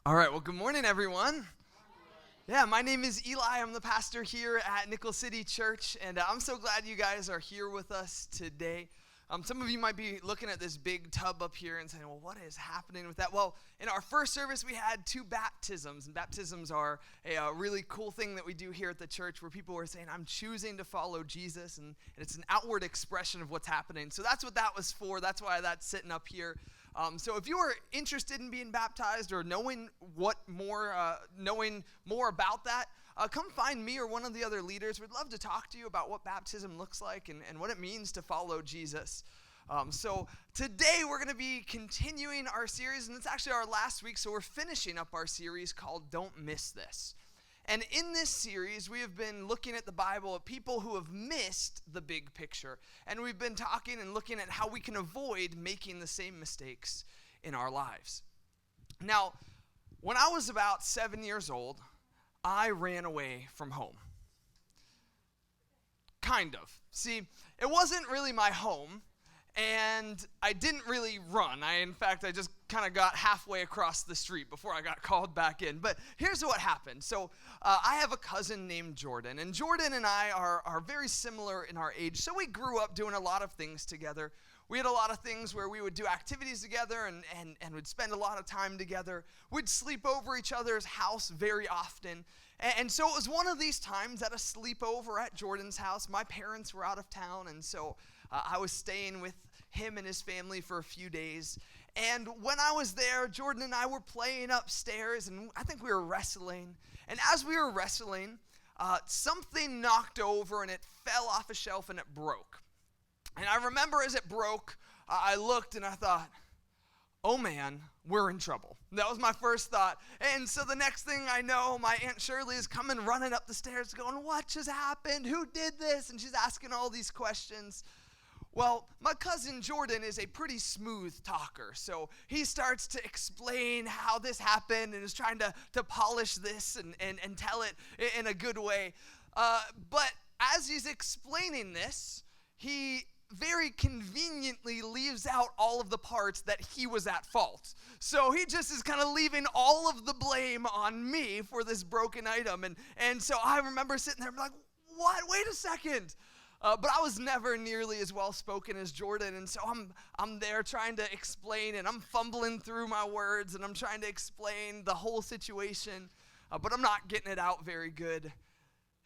All right, well, good morning, everyone. Yeah, my name is Eli. I'm the pastor here at Nickel City Church, and I'm so glad you guys are here with us today. Some of you might be looking at this big tub up here and saying, well, what is happening with that? Well, in our first service, we had 2 baptisms, and baptisms are a really cool thing that we do here at the church where people are saying, I'm choosing to follow Jesus, and it's an outward expression of what's happening. So that's what that was for. That's why that's sitting up here. So if you are interested in being baptized or knowing more about that, come find me or one of the other leaders. We'd love to talk to you about what baptism looks like and what it means to follow Jesus. So today we're going to be continuing our series, and it's actually our last week, so we're finishing up our series called Don't Miss This. And in this series, we have been looking at the Bible of people who have missed the big picture. And we've been talking and looking at how we can avoid making the same mistakes in our lives. Now, when I was about 7 years old, I ran away from home. Kind of. See, it wasn't really my home, and I didn't really run. I just kind of got halfway across the street before I got called back in. But here's what happened. So I have a cousin named Jordan, and Jordan and I are very similar in our age. So we grew up doing a lot of things together. We had a lot of things where we would do activities together and would spend a lot of time together. We'd sleep over each other's house very often. And so it was one of these times at a sleepover at Jordan's house. My parents were out of town, and so I was staying with him and his family for a few days. And when I was there, Jordan and I were playing upstairs, and I think we were wrestling. And as we were wrestling, something knocked over, and it fell off a shelf, and it broke. And I remember as it broke, I looked, and I thought, oh man, we're in trouble. That was my first thought. And so the next thing I know, my Aunt Shirley is coming running up the stairs going, what just happened? Who did this? And she's asking all these questions. Well, my cousin Jordan is a pretty smooth talker, so he starts to explain how this happened and is trying to polish this and tell it in a good way. But as he's explaining this, he very conveniently leaves out all of the parts that he was at fault. So he just is kind of leaving all of the blame on me for this broken item. And so I remember sitting there and like, what? Wait a second. But I was never nearly as well spoken as Jordan, and so I'm there trying to explain, and I'm fumbling through my words, and I'm trying to explain the whole situation, but I'm not getting it out very good.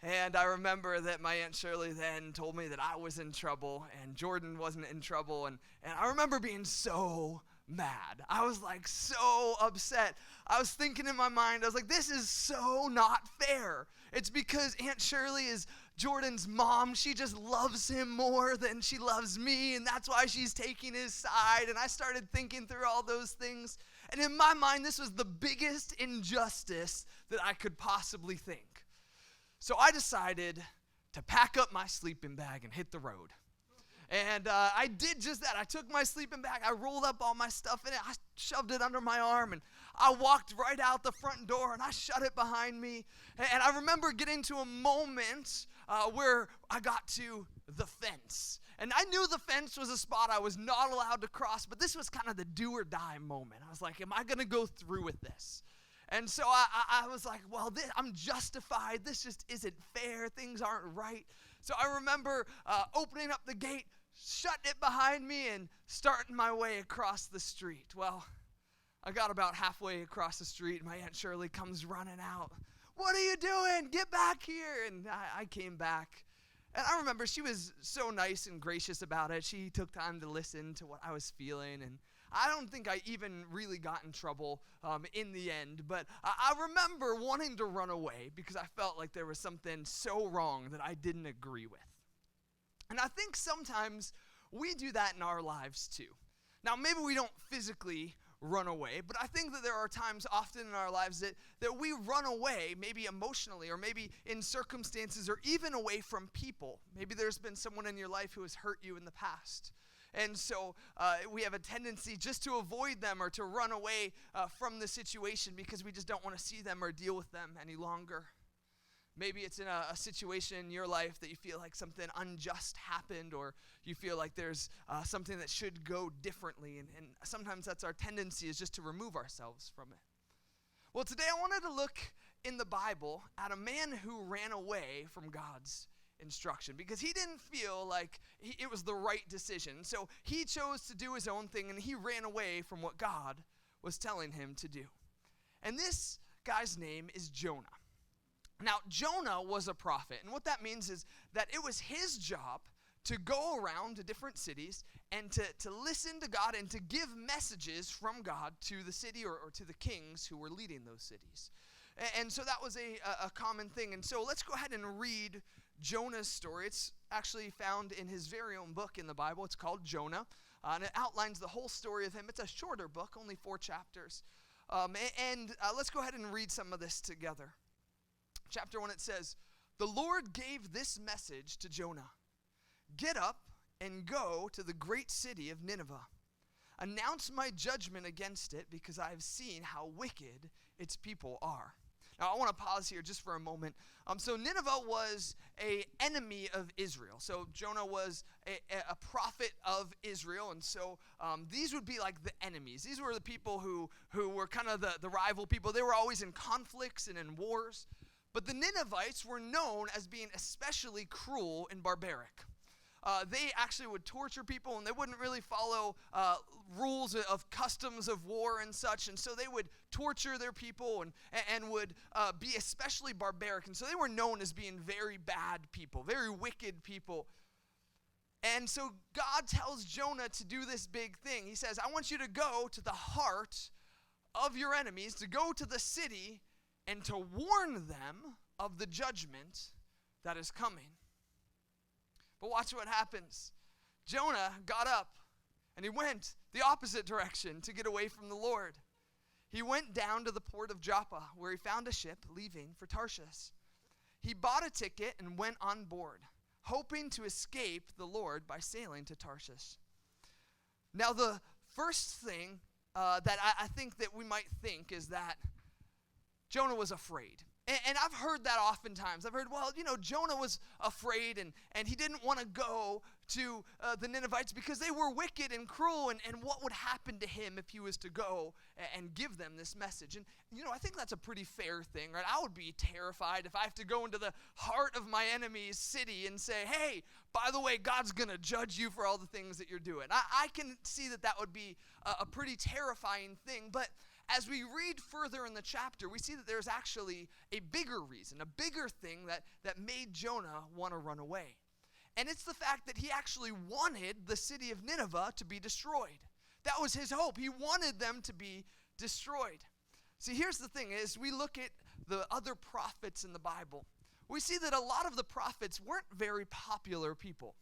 And I remember that my Aunt Shirley then told me that I was in trouble, and Jordan wasn't in trouble, and I remember being so mad. I was like so upset. I was thinking in my mind, I was like, this is so not fair. It's because Aunt Shirley is Jordan's mom. She just loves him more than she loves me, and that's why she's taking his side. And I started thinking through all those things. And in my mind, this was the biggest injustice that I could possibly think. So I decided to pack up my sleeping bag and hit the road. And I did just that. I took my sleeping bag, I rolled up all my stuff in it, I shoved it under my arm, and I walked right out the front door, and I shut it behind me. And I remember getting to a moment where I got to the fence. And I knew the fence was a spot I was not allowed to cross, but this was kind of the do or die moment. I was like, am I going to go through with this? And so I was like, well, I'm justified. This just isn't fair. Things aren't right. So I remember opening up the gate, shutting it behind me, and starting my way across the street. Well, I got about halfway across the street, and my Aunt Shirley comes running out. What are you doing? Get back here. And I came back. And I remember she was so nice and gracious about it. She took time to listen to what I was feeling, and I don't think I even really got in trouble in the end, but I remember wanting to run away because I felt like there was something so wrong that I didn't agree with. And I think sometimes we do that in our lives too. Now, maybe we don't physically run away, but I think that there are times often in our lives that we run away, maybe emotionally or maybe in circumstances or even away from people. Maybe there's been someone in your life who has hurt you in the past. And so we have a tendency just to avoid them or to run away from the situation because we just don't want to see them or deal with them any longer. Maybe it's in a situation in your life that you feel like something unjust happened, or you feel like there's something that should go differently. And sometimes that's our tendency, is just to remove ourselves from it. Well, today I wanted to look in the Bible at a man who ran away from God's instruction because he didn't feel like it was the right decision. So he chose to do his own thing, and he ran away from what God was telling him to do. And this guy's name is Jonah. Now, Jonah was a prophet, and what that means is that it was his job to go around to different cities and to listen to God and to give messages from God to the city or to the kings who were leading those cities. And so that was a common thing. And so let's go ahead and read Jonah's story. It's actually found in his very own book in the Bible. It's called Jonah, and it outlines the whole story of him. It's a shorter book, only 4 chapters. Let's go ahead and read some of this together. Chapter 1, it says, "The Lord gave this message to Jonah. Get up and go to the great city of Nineveh. Announce my judgment against it because I have seen how wicked its people are." Now, I want to pause here just for a moment. So Nineveh was an enemy of Israel. So Jonah was a prophet of Israel, and so these would be like the enemies. These were the people who were kind of the rival people. They were always in conflicts and in wars. But the Ninevites were known as being especially cruel and barbaric. They actually would torture people, and they wouldn't really follow rules of customs of war and such, and so they would torture their people and would be especially barbaric, and so they were known as being very bad people, very wicked people. And so God tells Jonah to do this big thing. He says, I want you to go to the heart of your enemies, to go to the city and to warn them of the judgment that is coming. But watch what happens. Jonah got up and he went the opposite direction to get away from the Lord. He went down to the port of Joppa, where he found a ship leaving for Tarshish. He bought a ticket and went on board, hoping to escape the Lord by sailing to Tarshish. Now, the first thing that I think that we might think is that Jonah was afraid. And I've heard that oftentimes. I've heard, well, Jonah was afraid and he didn't want to go to the Ninevites because they were wicked and cruel, and what would happen to him if he was to go and give them this message. And, I think that's a pretty fair thing, right? I would be terrified if I have to go into the heart of my enemy's city and say, hey, by the way, God's going to judge you for all the things that you're doing. I can see that would be a pretty terrifying thing, but as we read further in the chapter, we see that there's actually a bigger reason, a bigger thing that made Jonah want to run away. And it's the fact that he actually wanted the city of Nineveh to be destroyed. That was his hope. He wanted them to be destroyed. See, here's the thing, is we look at the other prophets in the Bible, we see that a lot of the prophets weren't very popular people.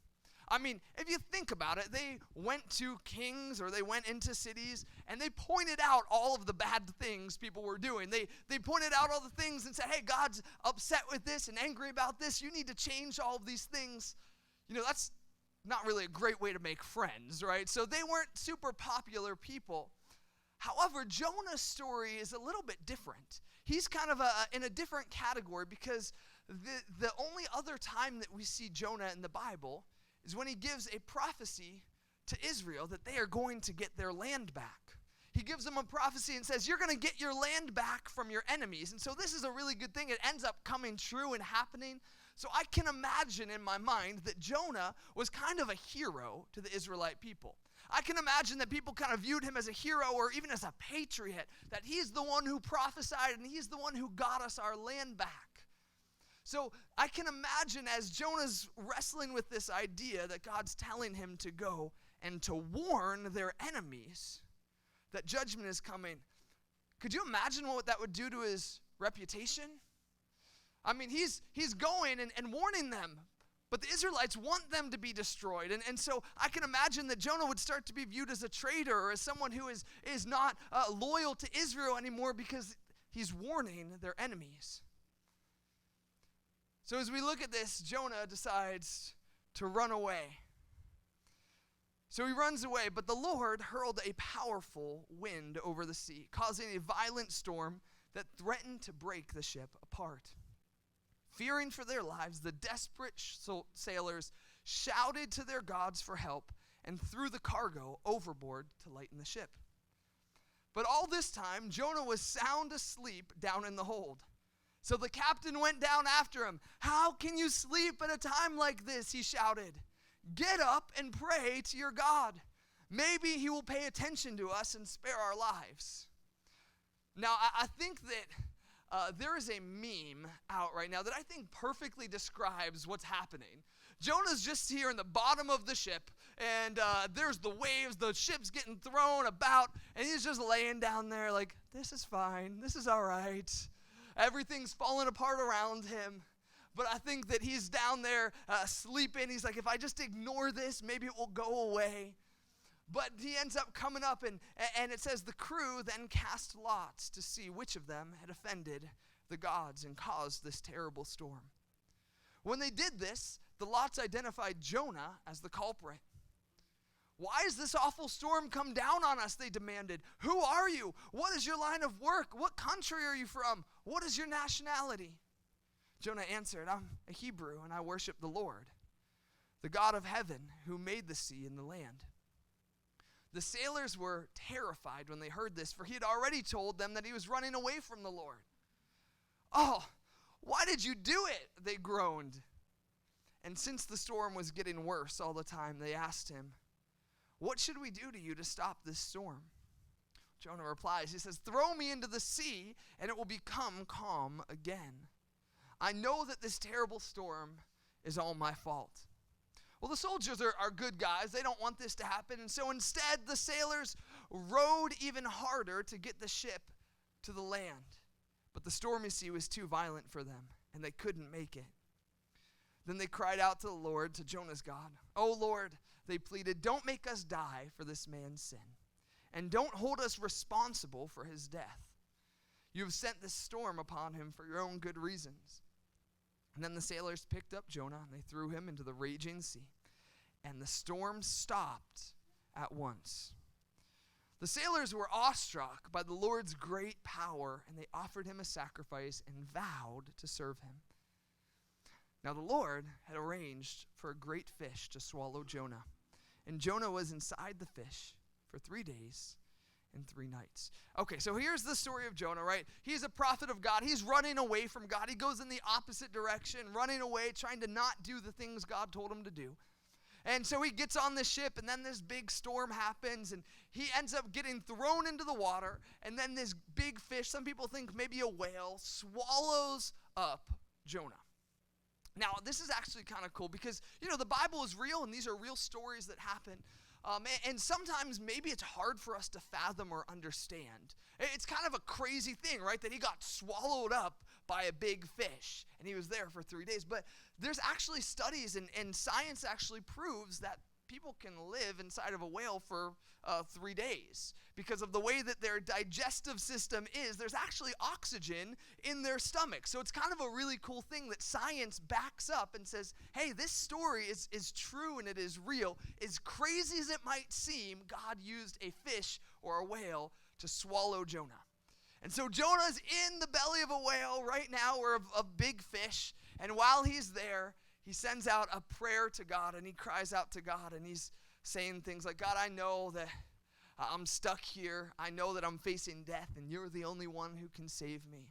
I mean, if you think about it, they went to kings or they went into cities and they pointed out all of the bad things people were doing. They pointed out all the things and said, hey, God's upset with this and angry about this. You need to change all of these things. That's not really a great way to make friends, right? So they weren't super popular people. However, Jonah's story is a little bit different. He's kind of in a different category because the only other time that we see Jonah in the Bible is when he gives a prophecy to Israel that they are going to get their land back. He gives them a prophecy and says, you're going to get your land back from your enemies. And so this is a really good thing. It ends up coming true and happening. So I can imagine in my mind that Jonah was kind of a hero to the Israelite people. I can imagine that people kind of viewed him as a hero or even as a patriot, that he's the one who prophesied and he's the one who got us our land back. So I can imagine as Jonah's wrestling with this idea that God's telling him to go and to warn their enemies that judgment is coming. Could you imagine what that would do to his reputation? I mean, he's going and warning them, but the Israelites want them to be destroyed. And so I can imagine that Jonah would start to be viewed as a traitor or as someone who is not loyal to Israel anymore because he's warning their enemies. So as we look at this, Jonah decides to run away. So he runs away, but the Lord hurled a powerful wind over the sea, causing a violent storm that threatened to break the ship apart. Fearing for their lives, the desperate sailors shouted to their gods for help and threw the cargo overboard to lighten the ship. But all this time, Jonah was sound asleep down in the hold. So the captain went down after him. "How can you sleep at a time like this?" he shouted. "Get up and pray to your God. Maybe he will pay attention to us and spare our lives." Now, I think that there is a meme out right now that I think perfectly describes what's happening. Jonah's just here in the bottom of the ship, and there's the waves, the ship's getting thrown about, and he's just laying down there like, this is fine, this is all right. Everything's falling apart around him. But I think that he's down there sleeping. He's like, if I just ignore this, maybe it will go away. But he ends up coming up, and it says, the crew then cast lots to see which of them had offended the gods and caused this terrible storm. When they did this, the lots identified Jonah as the culprit. "Why has this awful storm come down on us?" they demanded. "Who are you? What is your line of work? What country are you from? What is your nationality?" Jonah answered, "I'm a Hebrew, and I worship the Lord, the God of heaven, who made the sea and the land." The sailors were terrified when they heard this, for he had already told them that he was running away from the Lord. "Oh, why did you do it?" they groaned. And since the storm was getting worse all the time, they asked him, "What should we do to you to stop this storm?" Jonah replies, he says, "Throw me into the sea, and it will become calm again. I know that this terrible storm is all my fault." Well, the soldiers are good guys. They don't want this to happen. And so instead, the sailors rowed even harder to get the ship to the land. But the stormy sea was too violent for them, and they couldn't make it. Then they cried out to the Lord, to Jonah's God. "Oh Lord," they pleaded, "don't make us die for this man's sin, and don't hold us responsible for his death. You have sent this storm upon him for your own good reasons." And then the sailors picked up Jonah, and they threw him into the raging sea, and the storm stopped at once. The sailors were awestruck by the Lord's great power, and they offered him a sacrifice and vowed to serve him. Now the Lord had arranged for a great fish to swallow Jonah, and Jonah was inside the fish for 3 days and 3 nights. Okay, so here's the story of Jonah, right? He's a prophet of God. He's running away from God. He goes in the opposite direction, running away, trying to not do the things God told him to do. And so he gets on the ship, and then this big storm happens, and he ends up getting thrown into the water, and then this big fish, some people think maybe a whale, swallows up Jonah. Now, this is actually kind of cool because, the Bible is real, and these are real stories that happen. And sometimes maybe it's hard for us to fathom or understand. It's kind of a crazy thing, right? That he got swallowed up by a big fish, and he was there for 3 days. But there's actually studies, and science actually proves that people can live inside of a whale for 3 days because of the way that their digestive system is. There's actually oxygen in their stomach. So it's kind of a really cool thing that science backs up and says, hey, this story is true and it is real. As crazy as it might seem, God used a fish or a whale to swallow Jonah. And so Jonah's in the belly of a whale right now, or of a big fish. And while he's there, he sends out a prayer to God, and he cries out to God, and he's saying things like, God, I know that I'm stuck here. I know that I'm facing death, and you're the only one who can save me.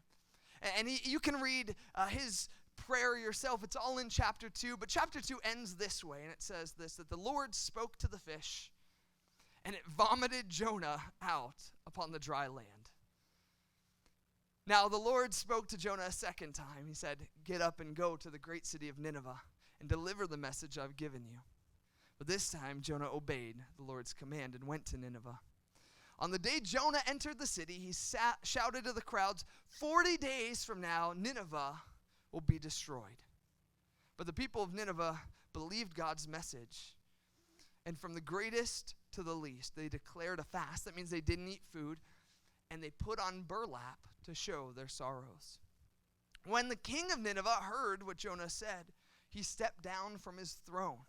And you can read his prayer yourself. It's all in chapter 2, but chapter 2 ends this way, and it says this, that the Lord spoke to the fish, and it vomited Jonah out upon the dry land. Now the Lord spoke to Jonah a second time. He said, get up and go to the great city of Nineveh and deliver the message I've given you. But this time Jonah obeyed the Lord's command and went to Nineveh. On the day Jonah entered the city, he shouted to the crowds, 40 days from now, Nineveh will be destroyed. But the people of Nineveh believed God's message. And from the greatest to the least, they declared a fast. That means they didn't eat food. And they put on burlap to show their sorrows. When the king of Nineveh heard what Jonah said, he stepped down from his throne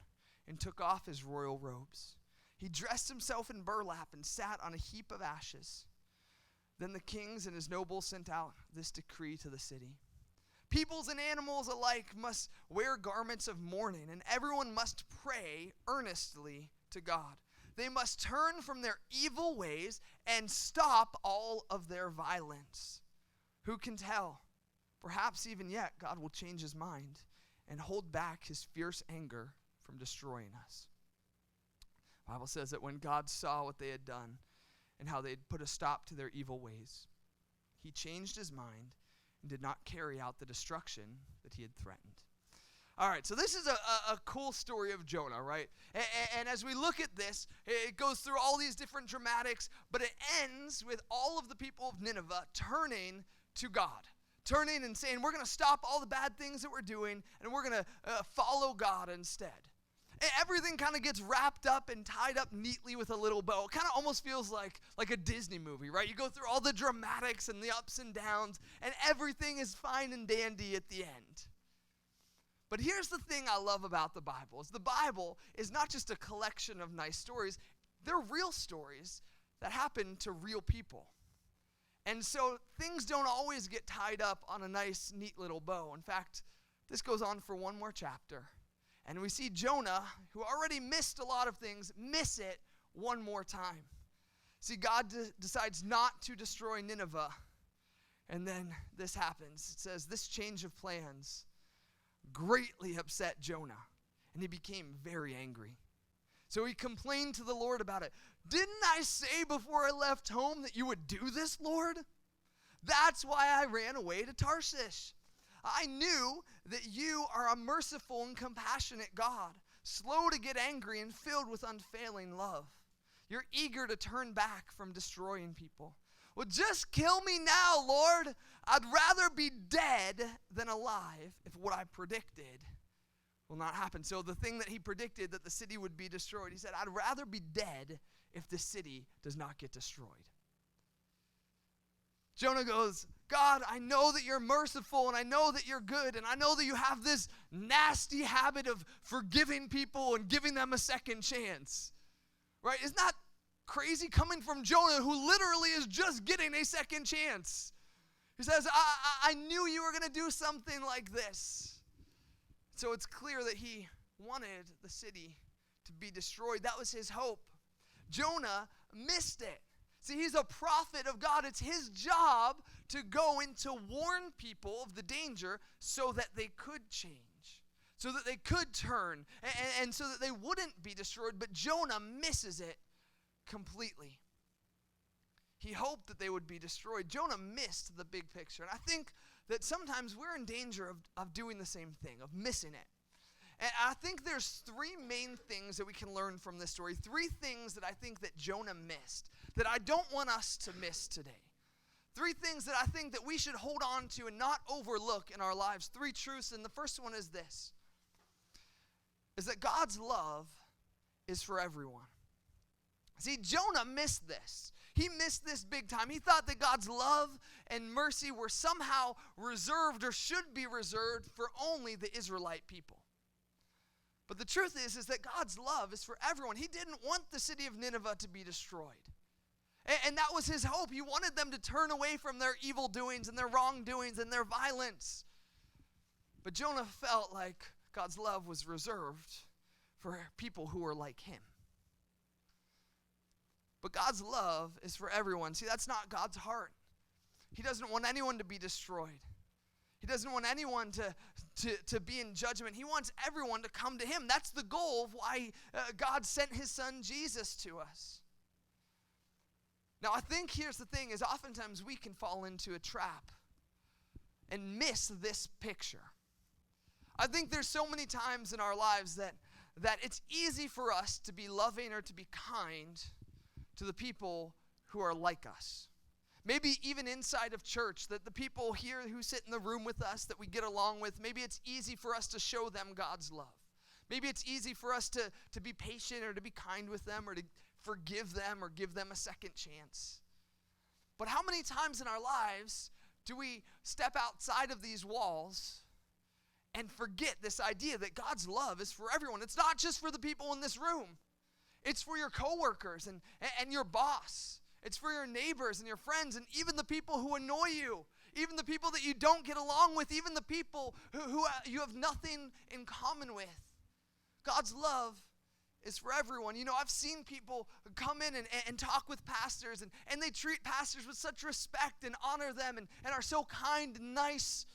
and took off his royal robes. He dressed himself in burlap and sat on a heap of ashes. Then the kings and his nobles sent out this decree to the city. Peoples and animals alike must wear garments of mourning, and everyone must pray earnestly to God. they must turn from their evil ways and stop all of their violence. Who can tell? Perhaps even yet, God will change his mind and hold back his fierce anger from destroying us. The Bible says that when God saw what they had done and how they had put a stop to their evil ways, he changed his mind and did not carry out the destruction that he had threatened. All right, so this is a cool story of Jonah, right? And as we look at this, it goes through all these different dramatics, but it ends with all of the people of Nineveh turning to God. Turning and saying, we're going to stop all the bad things that we're doing, and we're going to follow God instead. Everything kind of gets wrapped up and tied up neatly with a little bow. It kind of almost feels like a Disney movie, right? You go through all the dramatics and the ups and downs, and everything is fine and dandy at the end. But here's the thing I love about the Bible, is the Bible is not just a collection of nice stories. They're real stories that happen to real people. And so things don't always get tied up on a nice, neat little bow. In fact, this goes on for one more chapter. And we see Jonah, who already missed a lot of things, miss it one more time. See, God decides not to destroy Nineveh. And then this happens. It says, this change of plans greatly upset Jonah, and he became very angry. So he complained to the Lord about it. Didn't I say before I left home that you would do this, Lord? That's why I ran away to Tarshish. I knew that you are a merciful and compassionate God, slow to get angry and filled with unfailing love. You're eager to turn back from destroying people. Well, just kill me now, Lord. I'd rather be dead than alive if what I predicted will not happen. So the thing that he predicted, that the city would be destroyed, he said, I'd rather be dead if the city does not get destroyed. Jonah goes, God, I know that you're merciful, and I know that you're good, and I know that you have this nasty habit of forgiving people and giving them a second chance. Right? Isn't that crazy coming from Jonah, who literally is just getting a second chance? He says, I knew you were going to do something like this. So it's clear that he wanted the city to be destroyed. That was his hope. Jonah missed it. See, he's a prophet of God. It's his job to go and to warn people of the danger so that they could change, so that they could turn, and so that they wouldn't be destroyed. But Jonah misses it completely. He hoped that they would be destroyed. Jonah missed the big picture. And I think that sometimes we're in danger of doing the same thing, of missing it. And I think there's three main things that we can learn from this story. Three things that I think that Jonah missed, that I don't want us to miss today. Three things that I think that we should hold on to and not overlook in our lives. Three truths, and the first one is this, is that God's love is for everyone. See, Jonah missed this. He missed this big time. He thought that God's love and mercy were somehow reserved or should be reserved for only the Israelite people. But the truth is that God's love is for everyone. He didn't want the city of Nineveh to be destroyed. And that was his hope. He wanted them to turn away from their evil doings and their wrongdoings and their violence. But Jonah felt like God's love was reserved for people who were like him. But God's love is for everyone. See, that's not God's heart. He doesn't want anyone to be destroyed. He doesn't want anyone to be in judgment. He wants everyone to come to him. That's the goal of why God sent his son Jesus to us. Now, I think here's the thing, is oftentimes we can fall into a trap and miss this picture. I think there's so many times in our lives that it's easy for us to be loving or to be kind to the people who are like us. Maybe even inside of church, that the people here who sit in the room with us that we get along with, maybe it's easy for us to show them God's love. Maybe it's easy for us to be patient or to be kind with them or to forgive them or give them a second chance. But how many times in our lives do we step outside of these walls and forget this idea that God's love is for everyone? It's not just for the people in this room. It's for your coworkers and your boss. It's for your neighbors and your friends and even the people who annoy you, even the people that you don't get along with, even the people who you have nothing in common with. God's love is for everyone. You know, I've seen people come in and talk with pastors, and they treat pastors with such respect and honor them and are so kind and nice.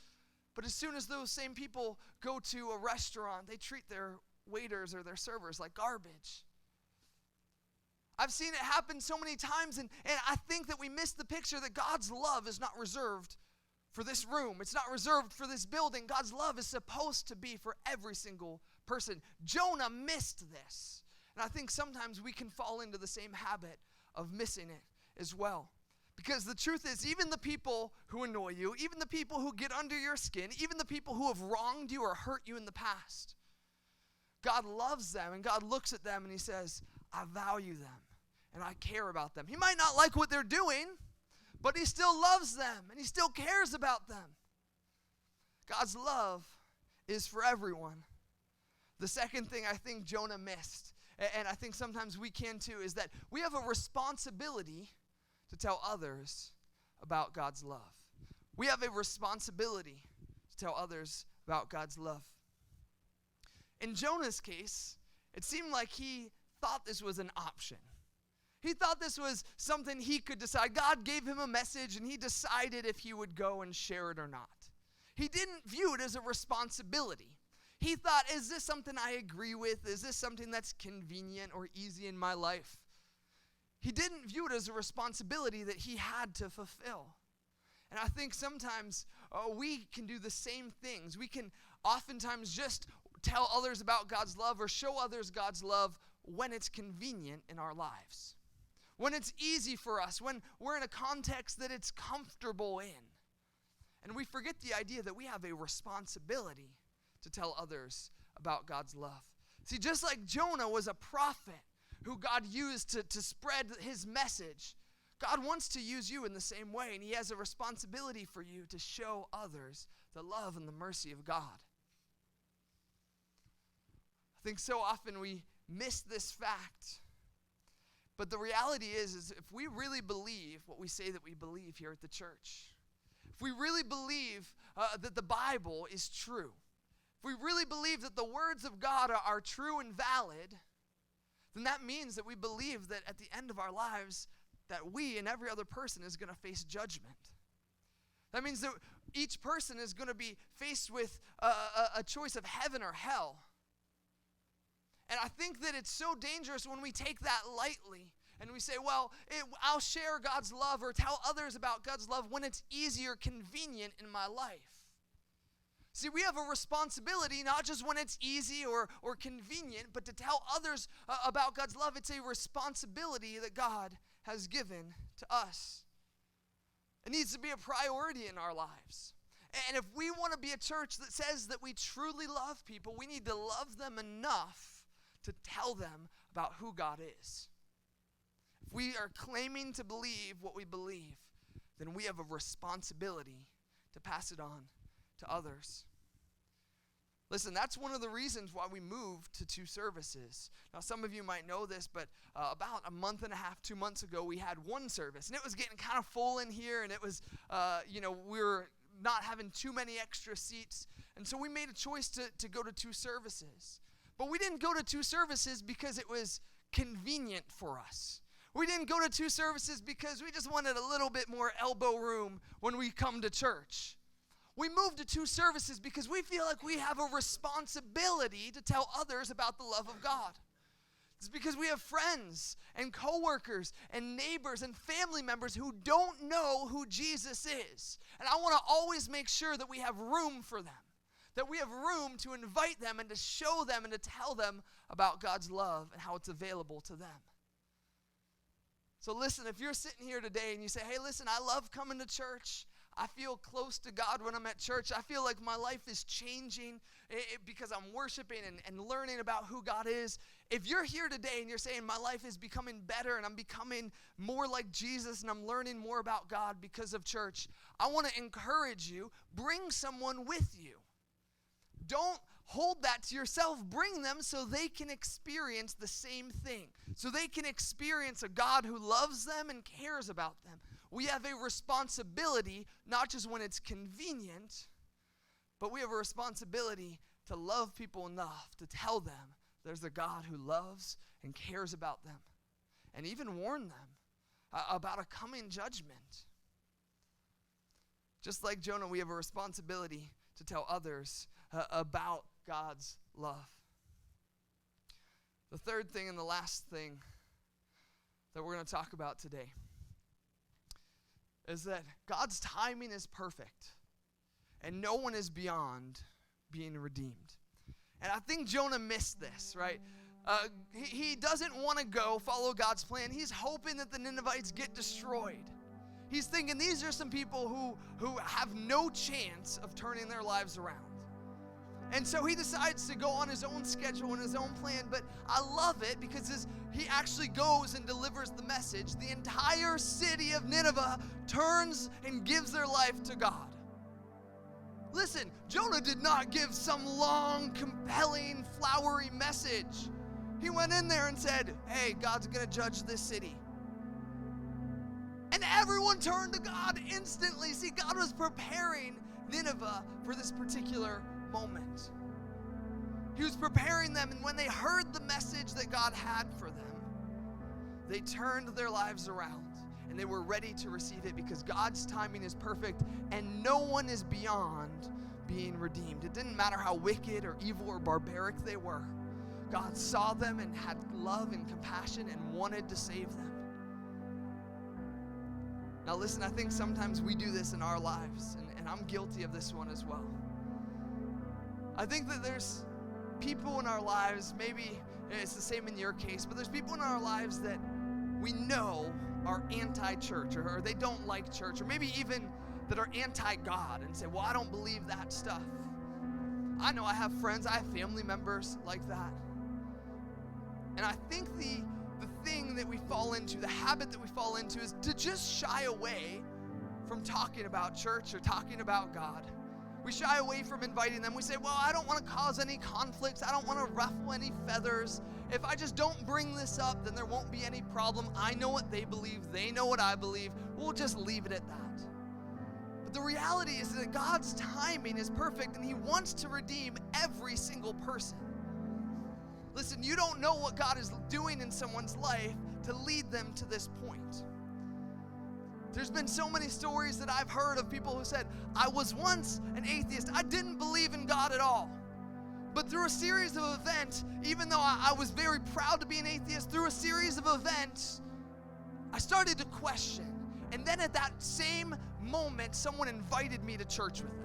But as soon as those same people go to a restaurant, they treat their waiters or their servers like garbage. I've seen it happen so many times, and I think that we miss the picture that God's love is not reserved for this room. It's not reserved for this building. God's love is supposed to be for every single person. Jonah missed this. And I think sometimes we can fall into the same habit of missing it as well. Because the truth is, even the people who annoy you, even the people who get under your skin, even the people who have wronged you or hurt you in the past, God loves them, and God looks at them and he says, I value them and I care about them. He might not like what they're doing, but he still loves them and he still cares about them. God's love is for everyone. The second thing I think Jonah missed, and I think sometimes we can too, is that we have a responsibility to tell others about God's love. We have a responsibility to tell others about God's love. In Jonah's case, it seemed like he thought this was an option. He thought this was something he could decide. God gave him a message and he decided if he would go and share it or not. He didn't view it as a responsibility. He thought, is this something I agree with? Is this something that's convenient or easy in my life? He didn't view it as a responsibility that he had to fulfill. And I think sometimes we can do the same things. We can oftentimes just tell others about God's love or show others God's love when it's convenient in our lives. When it's easy for us, when we're in a context that it's comfortable in. And we forget the idea that we have a responsibility to tell others about God's love. See, just like Jonah was a prophet who God used to spread his message, God wants to use you in the same way, and he has a responsibility for you to show others the love and the mercy of God. I think so often we miss this fact. But the reality is if we really believe what we say that we believe here at the church, if we really believe that the Bible is true, if we really believe that the words of God are true and valid, then that means that we believe that at the end of our lives, that we and every other person is going to face judgment. That means that each person is going to be faced with a choice of heaven or hell. And I think that it's so dangerous when we take that lightly and we say, well, I'll share God's love or tell others about God's love when it's easy or convenient in my life. See, we have a responsibility not just when it's easy or convenient, but to tell others about God's love. It's a responsibility that God has given to us. It needs to be a priority in our lives. And if we want to be a church that says that we truly love people, we need to love them enough to tell them about who God is. If we are claiming to believe what we believe, then we have a responsibility to pass it on to others. Listen, that's one of the reasons why we moved to 2 services. Now, some of you might know this, but about a month and a half, 2 months ago, we had 1 service. And it was getting kind of full in here, and it was, we were not having too many extra seats. And so we made a choice to go to 2 services. But we didn't go to 2 services because it was convenient for us. We didn't go to 2 services because we just wanted a little bit more elbow room when we come to church. We moved to 2 services because we feel like we have a responsibility to tell others about the love of God. It's because we have friends and coworkers and neighbors and family members who don't know who Jesus is. And I want to always make sure that we have room for them. That we have room to invite them and to show them and to tell them about God's love and how it's available to them. So listen, if you're sitting here today and you say, hey, listen, I love coming to church. I feel close to God when I'm at church. I feel like my life is changing because I'm worshiping and learning about who God is. If you're here today and you're saying my life is becoming better and I'm becoming more like Jesus and I'm learning more about God because of church, I want to encourage you, bring someone with you. Don't hold that to yourself. Bring them so they can experience the same thing. So they can experience a God who loves them and cares about them. We have a responsibility, not just when it's convenient, but we have a responsibility to love people enough to tell them there's a God who loves and cares about them, and even warn them about a coming judgment. Just like Jonah, we have a responsibility to tell others about God's love. The third thing and the last thing that we're going to talk about today is that God's timing is perfect, and no one is beyond being redeemed. And I think Jonah missed this, right? He doesn't want to go follow God's plan. He's hoping that the Ninevites get destroyed. He's thinking these are some people who have no chance of turning their lives around. And so he decides to go on his own schedule and his own plan, but I love it because he actually goes and delivers the message. The entire city of Nineveh turns and gives their life to God. Listen, Jonah did not give some long, compelling, flowery message. He went in there and said, hey, God's going to judge this city. And everyone turned to God instantly. See, God was preparing Nineveh for this particular moment. He was preparing them, and when they heard the message that God had for them, they turned their lives around, and they were ready to receive it because God's timing is perfect, and no one is beyond being redeemed. It didn't matter how wicked or evil or barbaric they were. God saw them and had love and compassion and wanted to save them. Now listen, I think sometimes we do this in our lives, and I'm guilty of this one as well. I think that there's people in our lives, maybe it's the same in your case, but there's people in our lives that we know are anti-church, or they don't like church, or maybe even that are anti-God and say, well, I don't believe that stuff. I know I have friends, I have family members like that. And I think the thing that we fall into, the habit that we fall into, is to just shy away from talking about church or talking about God. We shy away from inviting them. We say, well, I don't want to cause any conflicts. I don't want to ruffle any feathers. If I just don't bring this up, then there won't be any problem. I know what they believe. They know what I believe. We'll just leave it at that. But the reality is that God's timing is perfect, and He wants to redeem every single person. Listen, you don't know what God is doing in someone's life to lead them to this point. There's been so many stories that I've heard of people who said, I was once an atheist. I didn't believe in God at all. But through a series of events, even though I was very proud to be an atheist, through a series of events, I started to question. And then at that same moment, someone invited me to church with them.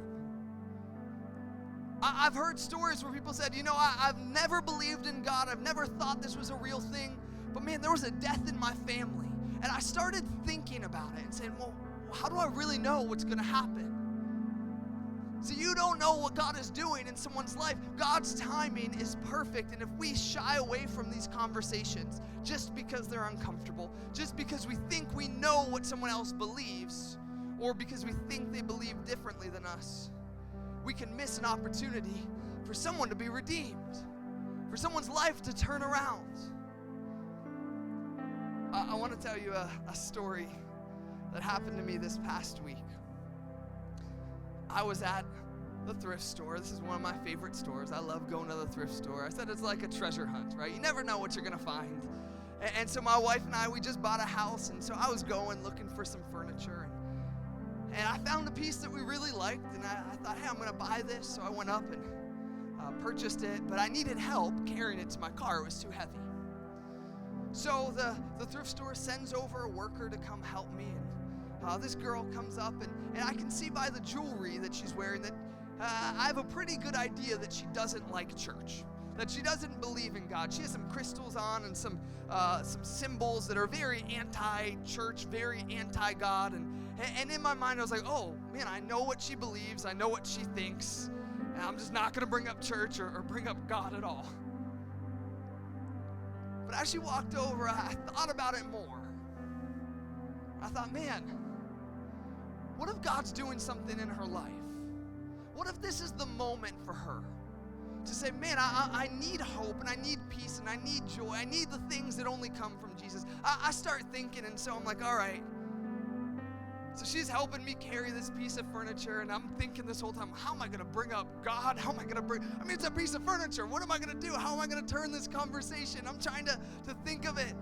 I've heard stories where people said, I've never believed in God. I've never thought this was a real thing. But man, there was a death in my family. And I started thinking about it and saying, well, how do I really know what's going to happen? So you don't know what God is doing in someone's life. God's timing is perfect. And if we shy away from these conversations just because they're uncomfortable, just because we think we know what someone else believes, or because we think they believe differently than us, we can miss an opportunity for someone to be redeemed, for someone's life to turn around. I want to tell you a story that happened to me this past week. I was at the thrift store. This is one of my favorite stores. I love going to the thrift store. I said it's like a treasure hunt, right? You never know what you're going to find. And so my wife and I, we just bought a house, and so I was going looking for some furniture. And I found a piece that we really liked, and I thought, hey, I'm going to buy this. So I went up and purchased it, but I needed help carrying it to my car. It was too heavy. So the thrift store sends over a worker to come help me, and this girl comes up, and I can see by the jewelry that she's wearing that I have a pretty good idea that she doesn't like church, that she doesn't believe in God. She has some crystals on and some symbols that are very anti-church, very anti-God, and in my mind I was like, oh man, I know what she believes, I know what she thinks, and I'm just not going to bring up church or bring up God at all. But as she walked over, I thought about it more. I thought, man, what if God's doing something in her life? What if this is the moment for her to say, man, I need hope, and I need peace, and I need joy. I need the things that only come from Jesus. I start thinking, and so I'm like, all right, So she's helping me carry this piece of furniture, and I'm thinking this whole time, how am I going to bring up God? How am I going to it's a piece of furniture. What am I going to do? How am I going to turn this conversation? I'm trying to think of it.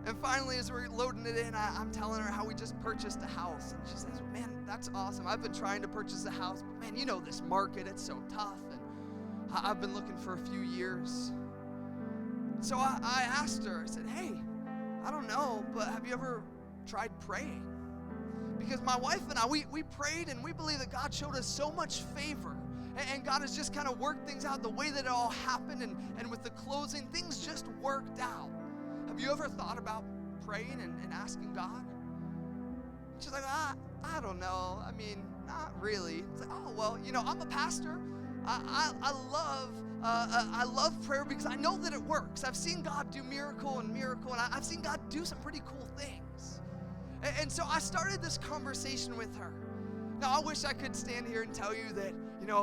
And finally, as we're loading it in, I'm telling her how we just purchased a house. And she says, man, that's awesome. I've been trying to purchase a house, but man, you know this market, it's so tough. And I've been looking for a few years. So I asked her, I said, hey, I don't know, but have you ever tried praying? Because my wife and I, we prayed, and we believe that God showed us so much favor. And God has just kind of worked things out the way that it all happened. And with the closing, things just worked out. Have you ever thought about praying and asking God? She's like, I don't know. I mean, not really. It's like, oh, well, I'm a pastor. I love prayer because I know that it works. I've seen God do miracle, and I've seen God do some pretty cool things. And so I started this conversation with her. Now, I wish I could stand here and tell you that,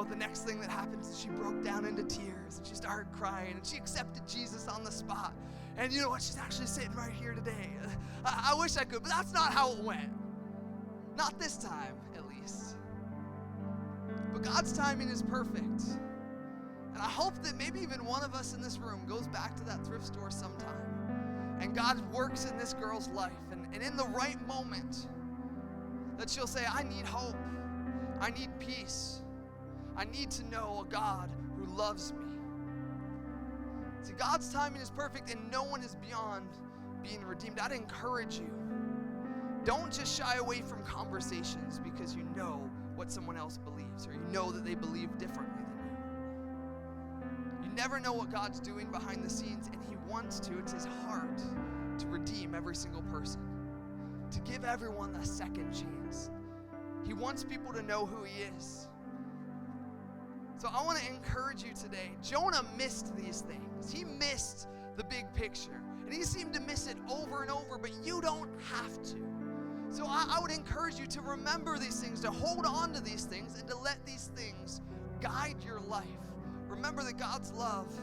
the next thing that happens is she broke down into tears, and she started crying, and she accepted Jesus on the spot. And you know what? She's actually sitting right here today. I wish I could, but that's not how it went. Not this time, at least. But God's timing is perfect. And I hope that maybe even one of us in this room goes back to that thrift store sometime. And God works in this girl's life. And in the right moment, that she'll say, I need hope. I need peace. I need to know a God who loves me. See, God's timing is perfect, and no one is beyond being redeemed. I'd encourage you, don't just shy away from conversations because you know what someone else believes, or you know that they believe differently than you. You never know what God's doing behind the scenes, and He wants to. It's His heart to redeem every single person, to give everyone a second chance. He wants people to know who He is. So I want to encourage you today. Jonah missed these things. He missed the big picture. And he seemed to miss it over and over, but you don't have to. So I would encourage you to remember these things, to hold on to these things, and to let these things guide your life. Remember that God's love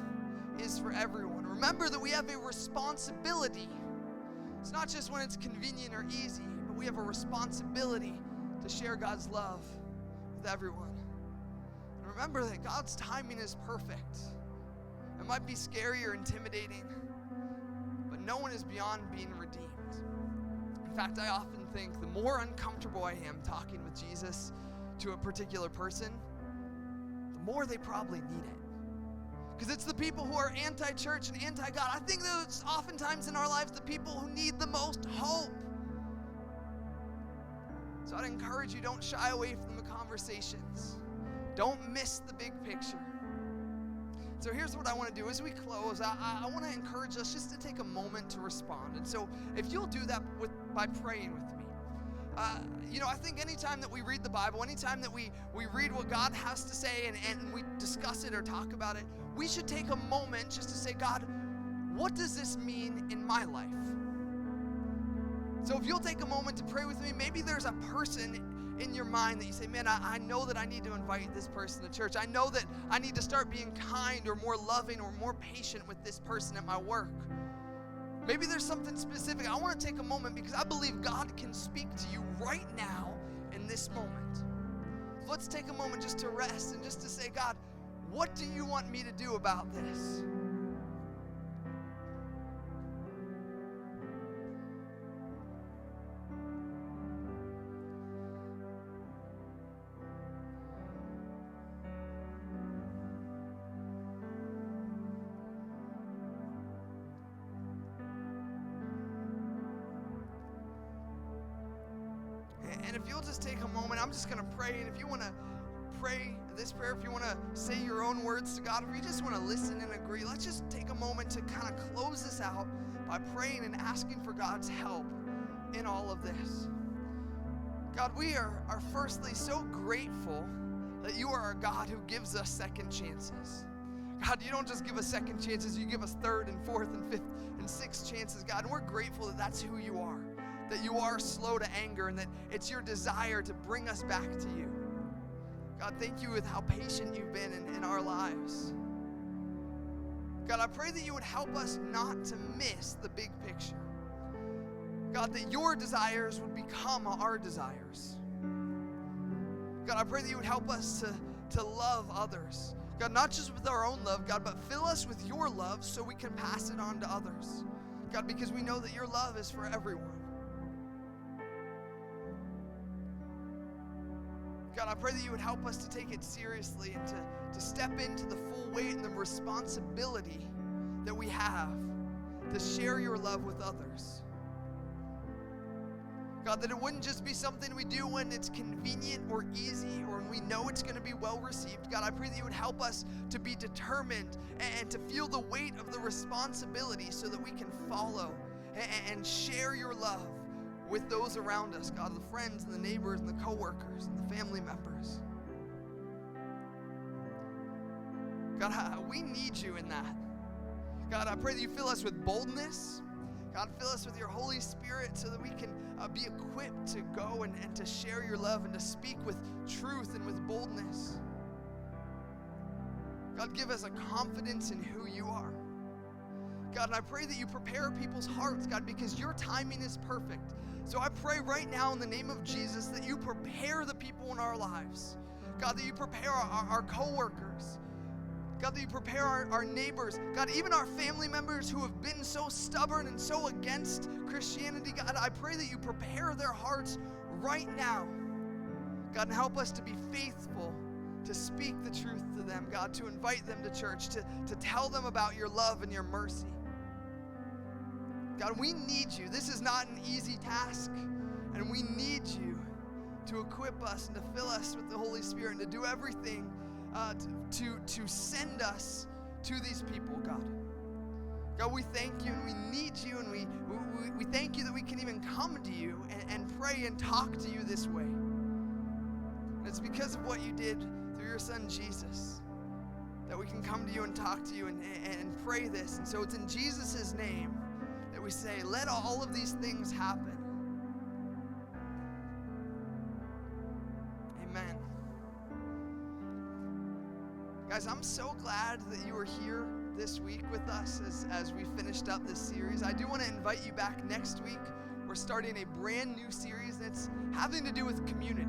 is for everyone. Remember that we have a responsibility. It's not just when it's convenient or easy, but we have a responsibility to share God's love with everyone. Remember that God's timing is perfect. It might be scary or intimidating, but no one is beyond being redeemed. In fact, I often think the more uncomfortable I am talking with Jesus to a particular person, the more they probably need it. Because it's the people who are anti-church and anti-God. I think those oftentimes in our lives the people who need the most hope. So I'd encourage you, don't shy away from the conversations. Don't miss the big picture. So here's what I want to do. As we close, I want to encourage us just to take a moment to respond. And so if you'll do that by praying with me. I think anytime that we read the Bible, anytime that we read what God has to say and we discuss it or talk about it, we should take a moment just to say, God, what does this mean in my life? So if you'll take a moment to pray with me, maybe there's a person in your mind that you say, man, I know that I need to invite this person to church. I know that I need to start being kind or more loving or more patient with this person at my work. Maybe there's something specific. I want to take a moment because I believe God can speak to you right now in this moment. So let's take a moment just to rest and just to say, God, what do you want me to do about this? And if you'll just take a moment, I'm just going to pray. And if you want to pray this prayer, if you want to say your own words to God, if you just want to listen and agree, let's just take a moment to kind of close this out by praying and asking for God's help in all of this. God, we are firstly so grateful that you are a God who gives us second chances. God, you don't just give us second chances, you give us third and fourth and fifth and sixth chances, God. And we're grateful that that's who you are. That you are slow to anger and that it's your desire to bring us back to you. God, thank you with how patient you've been in our lives. God, I pray that you would help us not to miss the big picture. God, that your desires would become our desires. God, I pray that you would help us to love others. God, not just with our own love, God, but fill us with your love so we can pass it on to others. God, because we know that your love is for everyone. God, I pray that you would help us to take it seriously and to step into the full weight and the responsibility that we have to share your love with others. God, that it wouldn't just be something we do when it's convenient or easy or when we know it's going to be well received. God, I pray that you would help us to be determined and to feel the weight of the responsibility so that we can follow and share your love with those around us, God, the friends and the neighbors and the coworkers and the family members. God, we need you in that. God, I pray that you fill us with boldness. God, fill us with your Holy Spirit so that we can be equipped to go and to share your love and to speak with truth and with boldness. God, give us a confidence in who you are. God, and I pray that you prepare people's hearts, God, because your timing is perfect. So I pray right now in the name of Jesus that you prepare the people in our lives. God, that you prepare our coworkers. God, that you prepare our neighbors. God, even our family members who have been so stubborn and so against Christianity. God, I pray that you prepare their hearts right now. God, and help us to be faithful to speak the truth to them, God, to invite them to church, to tell them about your love and your mercy. God, we need you. This is not an easy task, and we need you to equip us and to fill us with the Holy Spirit and to do everything to send us to these people, God. God, we thank you and we need you, and we thank you that we can even come to you and pray and talk to you this way. And it's because of what you did through your son Jesus that we can come to you and talk to you and pray this. And so it's in Jesus' name that we say, let all of these things happen. Amen. Guys, I'm so glad that you were here this week with us as we finished up this series. I do want to invite you back next week. We're starting a brand new series, and it's having to do with community.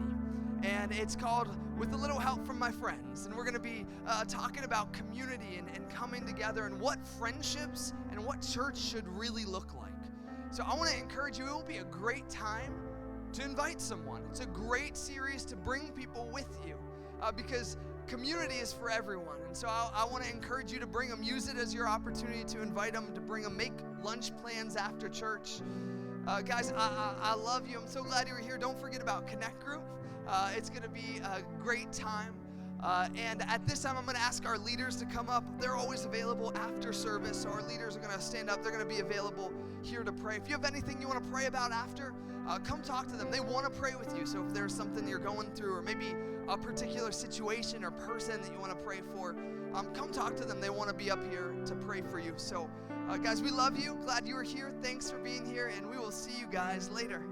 And it's called With a Little Help from My Friends. And we're going to be talking about community and coming together and what friendships and what church should really look like. So I want to encourage you, it will be a great time to invite someone. It's a great series to bring people with you because community is for everyone. And so I want to encourage you to bring them. Use it as your opportunity to invite them, to bring them. Make lunch plans after church. Guys, I love you. I'm so glad you were here. Don't forget about Connect Group. It's going to be a great time. And at this time, I'm going to ask our leaders to come up. They're always available after service, so our leaders are going to stand up. They're going to be available here to pray. If you have anything you want to pray about after, come talk to them. They want to pray with you. So if there's something you're going through, or maybe a particular situation or person that you want to pray for, come talk to them. They want to be up here to pray for you. So, guys, we love you. Glad you were here. Thanks for being here, and we will see you guys later.